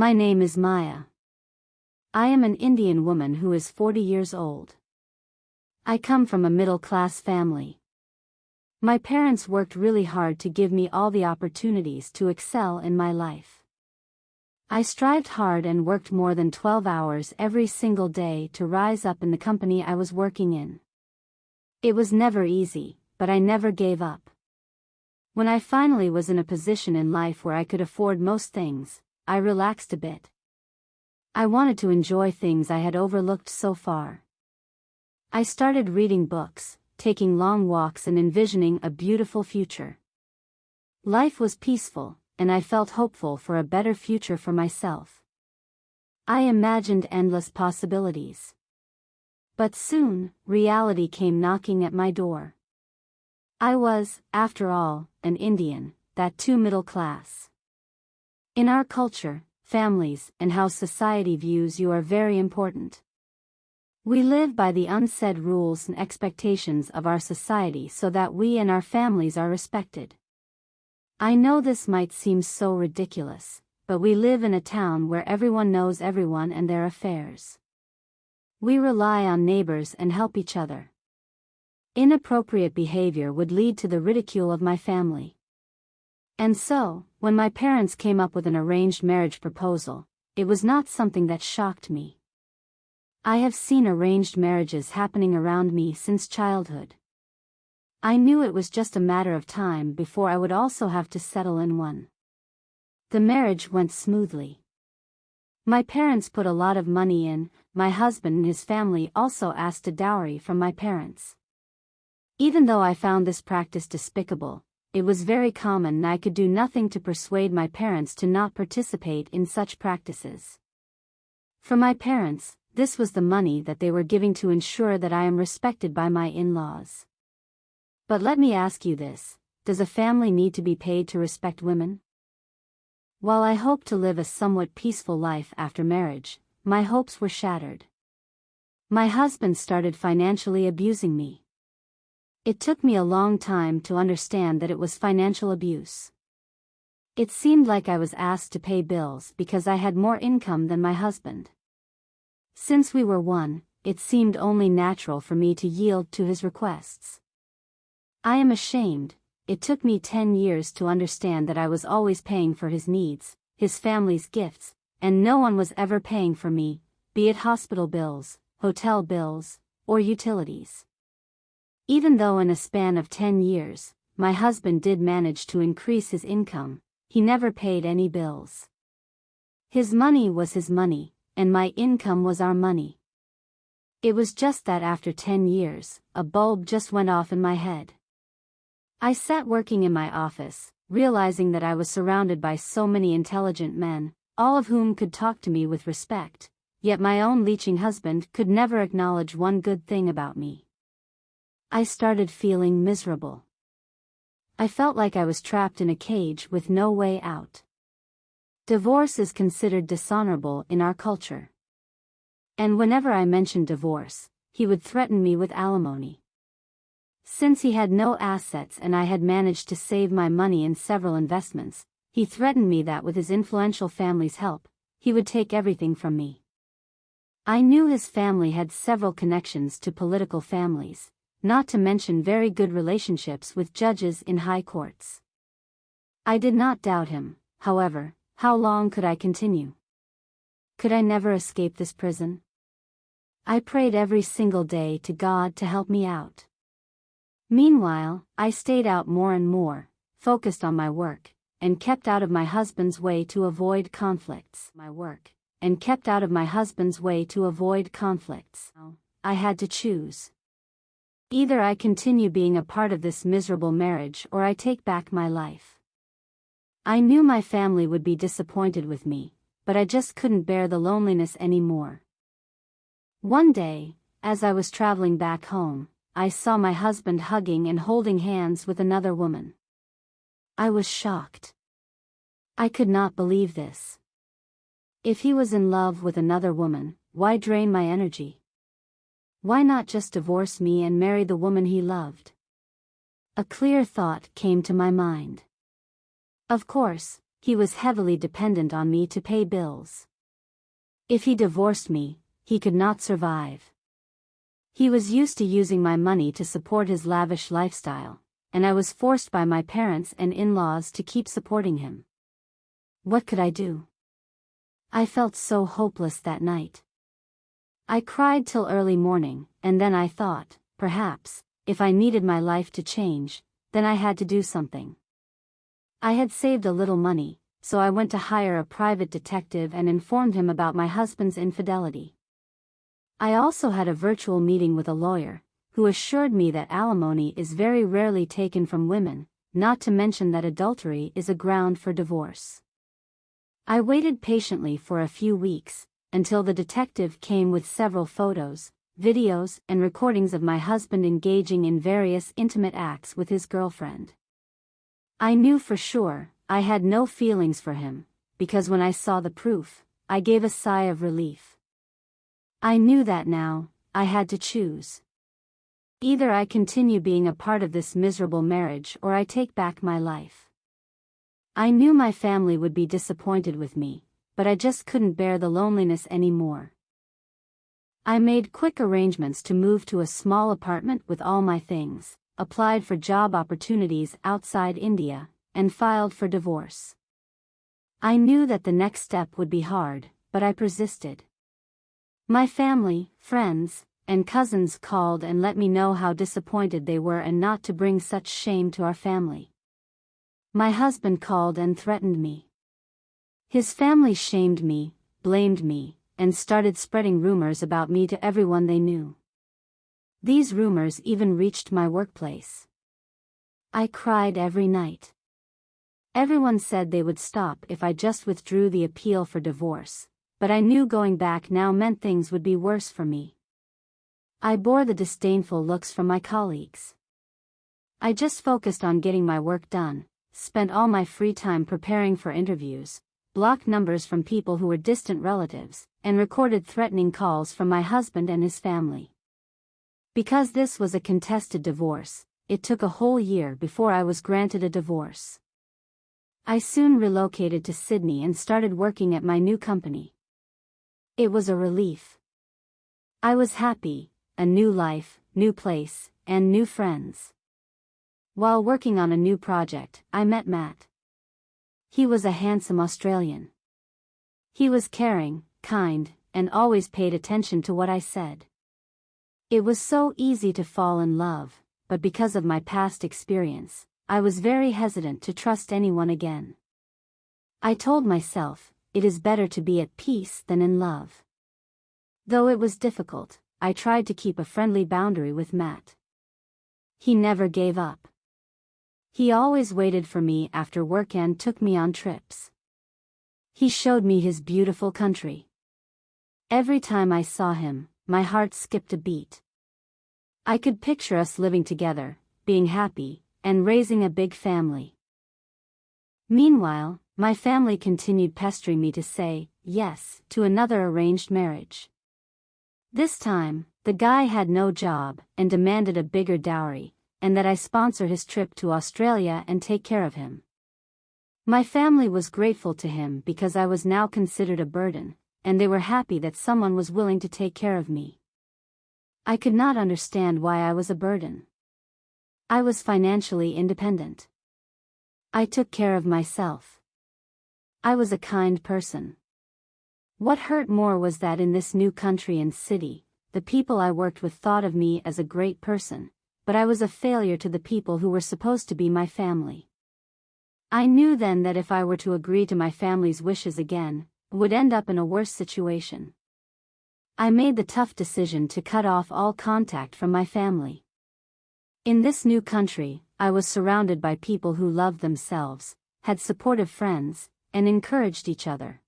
My name is Maya. I am an Indian woman who is 40 years old. I come from a middle-class family. My parents worked really hard to give me all the opportunities to excel in my life. I strived hard and worked more than 12 hours every single day to rise up in the company I was working in. It was never easy, but I never gave up. When I finally was in a position in life where I could afford most things, I relaxed a bit. I wanted to enjoy things I had overlooked so far. I started reading books, taking long walks and envisioning a beautiful future. Life was peaceful, and I felt hopeful for a better future for myself. I imagined endless possibilities. But soon, reality came knocking at my door. I was, after all, an Indian, that too middle class. In our culture, families and how society views you are very important. We live by the unsaid rules and expectations of our society so that we and our families are respected. I know this might seem so ridiculous, but we live in a town where everyone knows everyone and their affairs. We rely on neighbors and help each other. Inappropriate behavior would lead to the ridicule of my family. And so, when my parents came up with an arranged marriage proposal, it was not something that shocked me. I have seen arranged marriages happening around me since childhood. I knew it was just a matter of time before I would also have to settle in one. The marriage went smoothly. My parents put a lot of money in. My husband and his family also asked a dowry from my parents. Even though I found this practice despicable, it was very common and I could do nothing to persuade my parents to not participate in such practices. For my parents, this was the money that they were giving to ensure that I am respected by my in-laws. But let me ask you this, does a family need to be paid to respect women? While I hoped to live a somewhat peaceful life after marriage, my hopes were shattered. My husband started financially abusing me. It took me a long time to understand that it was financial abuse. It seemed like I was asked to pay bills because I had more income than my husband. Since we were one, it seemed only natural for me to yield to his requests. I am ashamed, it took me 10 years to understand that I was always paying for his needs, his family's gifts, and no one was ever paying for me, be it hospital bills, hotel bills, or utilities. Even though in a span of 10 years, my husband did manage to increase his income, he never paid any bills. His money was his money, and my income was our money. It was just that after 10 years, a bulb just went off in my head. I sat working in my office, realizing that I was surrounded by so many intelligent men, all of whom could talk to me with respect, yet my own leeching husband could never acknowledge one good thing about me. I started feeling miserable. I felt like I was trapped in a cage with no way out. Divorce is considered dishonorable in our culture. And whenever I mentioned divorce, he would threaten me with alimony. Since he had no assets and I had managed to save my money in several investments, he threatened me that with his influential family's help, he would take everything from me. I knew his family had several connections to political families, not to mention very good relationships with judges in high courts. I did not doubt him, however. How long could I continue? Could I never escape this prison? I prayed every single day to God to help me out. Meanwhile, I stayed out more and more, focused on my work, and kept out of my husband's way to avoid conflicts. I had to choose. Either I continue being a part of this miserable marriage or I take back my life. I knew my family would be disappointed with me, but I just couldn't bear the loneliness anymore. One day, as I was traveling back home, I saw my husband hugging and holding hands with another woman. I was shocked. I could not believe this. If he was in love with another woman, why drain my energy? Why not just divorce me and marry the woman he loved? A clear thought came to my mind. Of course, He was heavily dependent on me to pay bills. If he divorced me, he could not survive. He was used to using my money to support his lavish lifestyle, and I was forced by my parents and in-laws to keep supporting him. What could I do? I felt so hopeless that night. I cried till early morning, and then I thought, perhaps, if I needed my life to change, then I had to do something. I had saved a little money, so I went to hire a private detective and informed him about my husband's infidelity. I also had a virtual meeting with a lawyer, who assured me that alimony is very rarely taken from women, not to mention that adultery is a ground for divorce. I waited patiently for a few weeks, until the detective came with several photos, videos, and recordings of my husband engaging in various intimate acts with his girlfriend. I knew for sure I had no feelings for him, because when I saw the proof, I gave a sigh of relief. I knew that now, I had to choose. Either I continue being a part of this miserable marriage or I take back my life. I knew my family would be disappointed with me, but I just couldn't bear the loneliness anymore. I made quick arrangements to move to a small apartment with all my things, applied for job opportunities outside India, and filed for divorce. I knew that the next step would be hard, but I persisted. My family, friends, and cousins called and let me know how disappointed they were and not to bring such shame to our family. My husband called and threatened me. His family shamed me, blamed me, and started spreading rumors about me to everyone they knew. These rumors even reached my workplace. I cried every night. Everyone said they would stop if I just withdrew the appeal for divorce, but I knew going back now meant things would be worse for me. I bore the disdainful looks from my colleagues. I just focused on getting my work done, spent all my free time preparing for interviews, blocked numbers from people who were distant relatives, and recorded threatening calls from my husband and his family. Because this was a contested divorce, it took a whole year before I was granted a divorce. I soon relocated to Sydney and started working at my new company. It was a relief. I was happy, a new life, new place, and new friends. While working on a new project, I met Matt. He was a handsome Australian. He was caring, kind, and always paid attention to what I said. It was so easy to fall in love, but because of my past experience, I was very hesitant to trust anyone again. I told myself, it is better to be at peace than in love. Though it was difficult, I tried to keep a friendly boundary with Matt. He never gave up. He always waited for me after work and took me on trips. He showed me his beautiful country. Every time I saw him, my heart skipped a beat. I could picture us living together, being happy, and raising a big family. Meanwhile, my family continued pestering me to say yes to another arranged marriage. This time, the guy had no job and demanded a bigger dowry, and that I sponsor his trip to Australia and take care of him. My family was grateful to him because I was now considered a burden, and they were happy that someone was willing to take care of me. I could not understand why I was a burden. I was financially independent. I took care of myself. I was a kind person. What hurt more was that in this new country and city, the people I worked with thought of me as a great person, but I was a failure to the people who were supposed to be my family. I knew then that if I were to agree to my family's wishes again, I would end up in a worse situation. I made the tough decision to cut off all contact from my family. In this new country, I was surrounded by people who loved themselves, had supportive friends, and encouraged each other.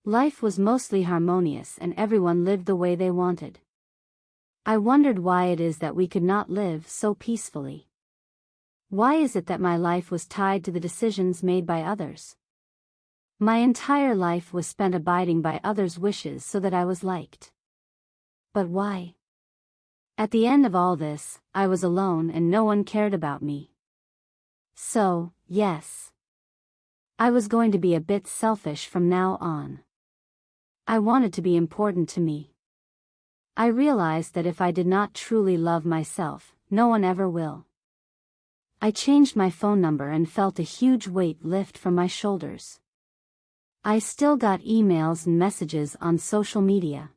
Life was mostly harmonious and everyone lived the way they wanted. I wondered why it is that we could not live so peacefully. Why is it that my life was tied to the decisions made by others? My entire life was spent abiding by others' wishes so that I was liked. But why? At the end of all this, I was alone and no one cared about me. So, yes. I was going to be a bit selfish from now on. I wanted to be important to me. I realized that if I did not truly love myself, no one ever will. I changed my phone number and felt a huge weight lift from my shoulders. I still got emails and messages on social media.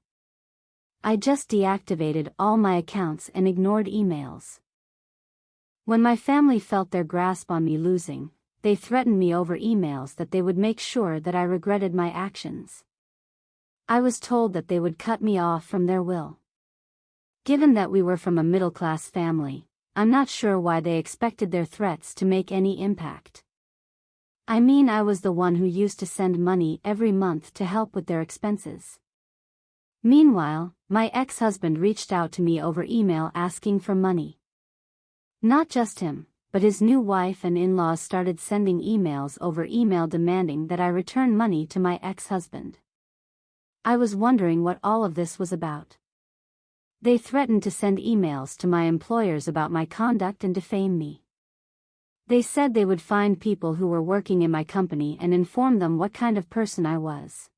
I just deactivated all my accounts and ignored emails. When my family felt their grasp on me losing, they threatened me over emails that they would make sure that I regretted my actions. I was told that they would cut me off from their will. Given that we were from a middle-class family, I'm not sure why they expected their threats to make any impact. I mean, I was the one who used to send money every month to help with their expenses. Meanwhile, my ex-husband reached out to me over email asking for money. Not just him, but his new wife and in-laws started sending emails over email demanding that I return money to my ex-husband. I was wondering what all of this was about. They threatened to send emails to my employers about my conduct and defame me. They said they would find people who were working in my company and inform them what kind of person I was.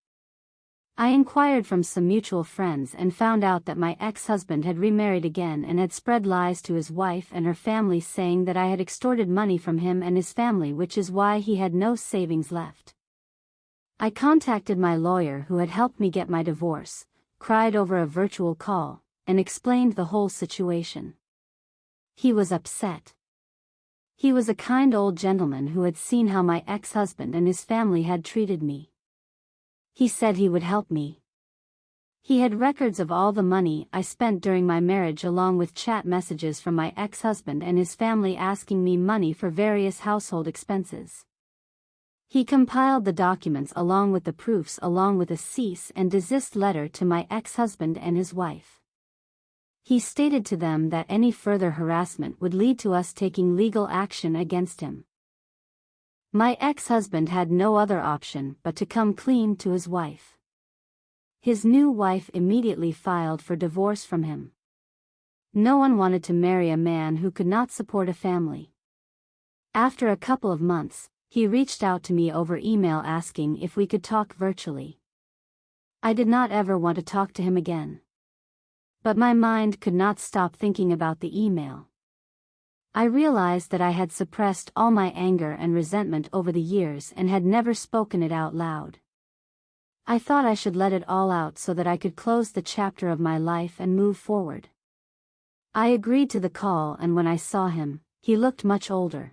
I inquired from some mutual friends and found out that my ex-husband had remarried again and had spread lies to his wife and her family saying that I had extorted money from him and his family, which is why he had no savings left. I contacted my lawyer who had helped me get my divorce, cried over a virtual call, and explained the whole situation. He was upset. He was a kind old gentleman who had seen how my ex-husband and his family had treated me. He said he would help me. He had records of all the money I spent during my marriage along with chat messages from my ex-husband and his family asking me money for various household expenses. He compiled the documents along with the proofs along with a cease and desist letter to my ex-husband and his wife. He stated to them that any further harassment would lead to us taking legal action against him. My ex-husband had no other option but to come clean to his wife. His new wife immediately filed for divorce from him. No one wanted to marry a man who could not support a family. After a couple of months, he reached out to me over email asking if we could talk virtually. I did not ever want to talk to him again. But my mind could not stop thinking about the email. I realized that I had suppressed all my anger and resentment over the years and had never spoken it out loud. I thought I should let it all out so that I could close the chapter of my life and move forward. I agreed to the call, and when I saw him, he looked much older.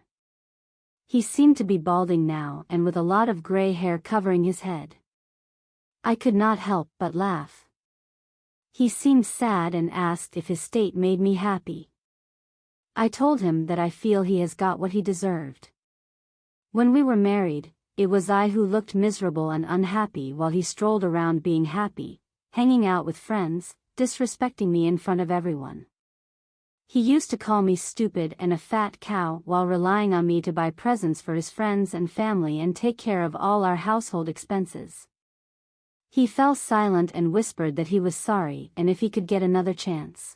He seemed to be balding now and with a lot of gray hair covering his head. I could not help but laugh. He seemed sad and asked if his state made me happy. I told him that I feel he has got what he deserved. When we were married, it was I who looked miserable and unhappy while he strolled around being happy, hanging out with friends, disrespecting me in front of everyone. He used to call me stupid and a fat cow while relying on me to buy presents for his friends and family and take care of all our household expenses. He fell silent and whispered that he was sorry and if he could get another chance.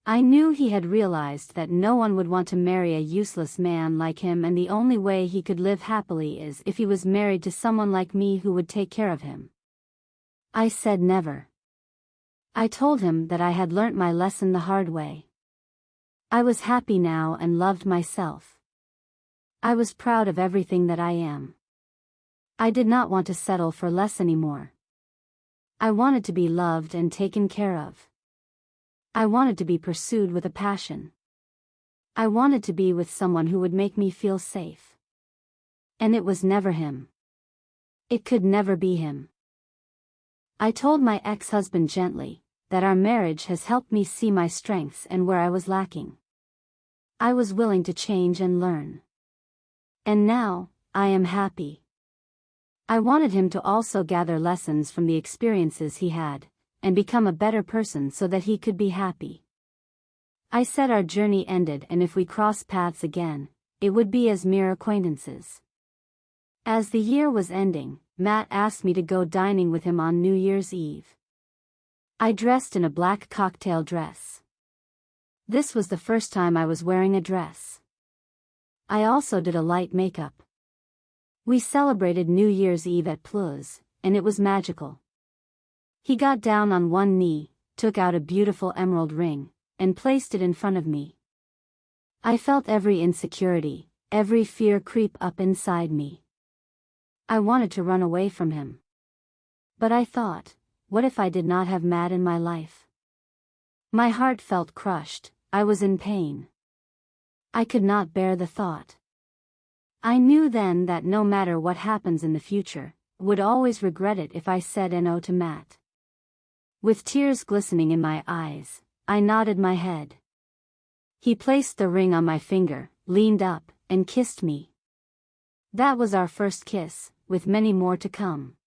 I knew he had realized that no one would want to marry a useless man like him, and the only way he could live happily is if he was married to someone like me who would take care of him. I said never. I told him that I had learnt my lesson the hard way. I was happy now and loved myself. I was proud of everything that I am. I did not want to settle for less anymore. I wanted to be loved and taken care of. I wanted to be pursued with a passion. I wanted to be with someone who would make me feel safe. And it was never him. It could never be him. I told my ex-husband gently that our marriage has helped me see my strengths and where I was lacking. I was willing to change and learn. And now, I am happy. I wanted him to also gather lessons from the experiences he had, and become a better person so that he could be happy. I said our journey ended, and if we crossed paths again, it would be as mere acquaintances. As the year was ending, Matt asked me to go dining with him on New Year's Eve. I dressed in a black cocktail dress. This was the first time I was wearing a dress. I also did a light makeup. We celebrated New Year's Eve at Plus, and it was magical. He got down on one knee, took out a beautiful emerald ring, and placed it in front of me. I felt every insecurity, every fear creep up inside me. I wanted to run away from him. But I thought, what if I did not have Matt in my life? My heart felt crushed, I was in pain. I could not bear the thought. I knew then that no matter what happens in the future, I would always regret it if I said no to Matt. With tears glistening in my eyes, I nodded my head. He placed the ring on my finger, leaned up, and kissed me. That was our first kiss, with many more to come.